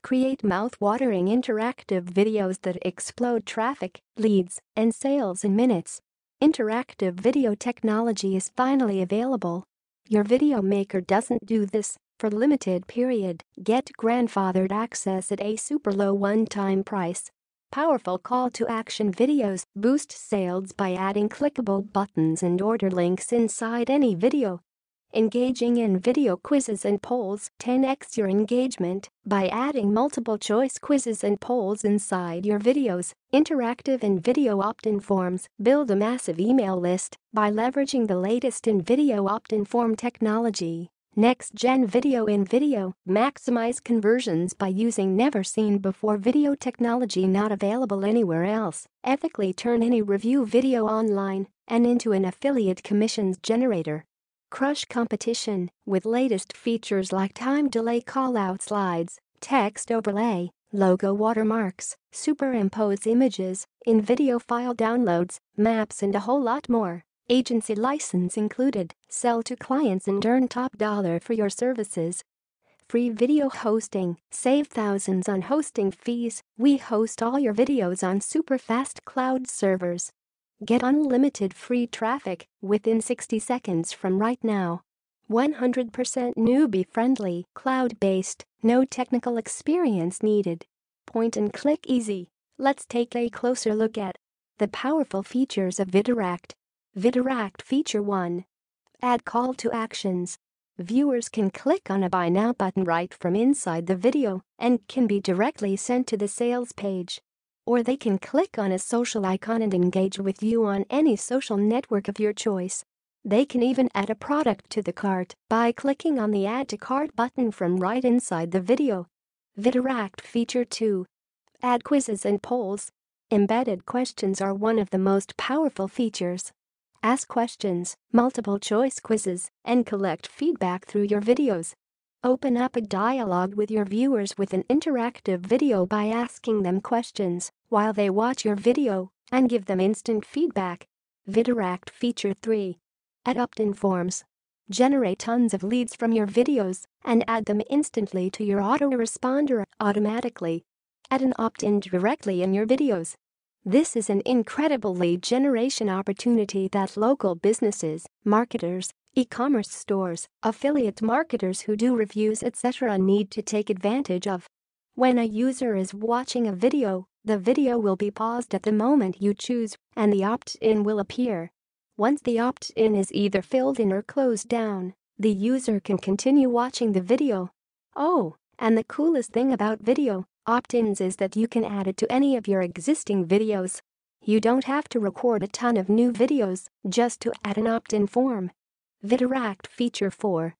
Create mouth-watering interactive videos that explode traffic, leads, and sales in minutes. Interactive video technology is finally available. Your video maker doesn't do this. For limited period, get grandfathered access at a super low one-time price. Powerful call-to-action videos boost sales by adding clickable buttons and order links inside any video. Engaging in video quizzes and polls 10x your engagement by adding multiple-choice quizzes and polls inside your videos. Interactive and video opt-in forms build a massive email list by leveraging the latest in video opt-in form technology. Next-gen video in video. Maximize conversions by using never-seen-before video technology not available anywhere else. Ethically turn any review video online and into an affiliate commissions generator. Crush competition with latest features like time delay callout slides, text overlay, logo watermarks, superimpose images, in-video file downloads, maps and a whole lot more. Agency license included. Sell to clients and earn top dollar for your services. Free video hosting. Save thousands on hosting fees. We host all your videos on super fast cloud servers. Get unlimited free traffic within 60 seconds from right now. 100% newbie friendly, cloud-based, no technical experience needed. Point and click easy. Let's take a closer look at the powerful features of Videract. Videract Feature 1. Add call to actions. Viewers can click on a Buy Now button right from inside the video and can be directly sent to the sales page. Or they can click on a social icon and engage with you on any social network of your choice. They can even add a product to the cart by clicking on the Add to Cart button from right inside the video. Videract Feature 2. Add quizzes and polls. Embedded questions are one of the most powerful features. Ask questions, multiple-choice quizzes, and collect feedback through your videos. Open up a dialogue with your viewers with an interactive video by asking them questions while they watch your video and give them instant feedback. Videract Feature 3. Add opt-in forms. Generate tons of leads from your videos and add them instantly to your autoresponder automatically. Add an opt-in directly in your videos. This is an incredible lead generation opportunity that local businesses, marketers, e-commerce stores, affiliate marketers who do reviews etc. need to take advantage of. When a user is watching a video, the video will be paused at the moment you choose and the opt-in will appear. Once the opt-in is either filled in or closed down, the user can continue watching the video. Oh, and the coolest thing about video opt-ins is that you can add it to any of your existing videos. You don't have to record a ton of new videos just to add an opt-in form. Videract Feature 4.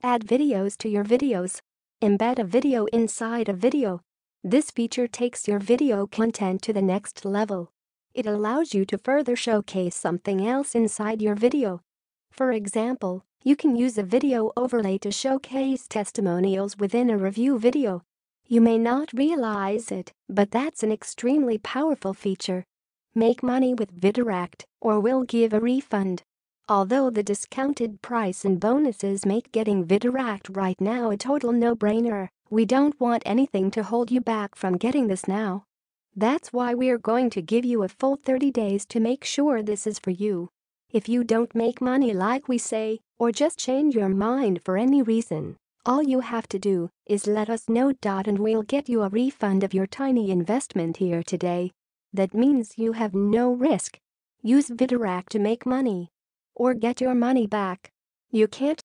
Add videos to your videos. Embed a video inside a video. This feature takes your video content to the next level. It allows you to further showcase something else inside your video. For example, you can use a video overlay to showcase testimonials within a review video. You may not realize it, but that's an extremely powerful feature. Make money with Videract, or we'll give a refund. Although the discounted price and bonuses make getting Videract right now a total no-brainer, we don't want anything to hold you back from getting this now. That's why we're going to give you a full 30 days to make sure this is for you. If you don't make money like we say, or just change your mind for any reason, all you have to do is let us know. And we'll get you a refund of your tiny investment here today. That means you have no risk. Use Videract to make money or get your money back. You can't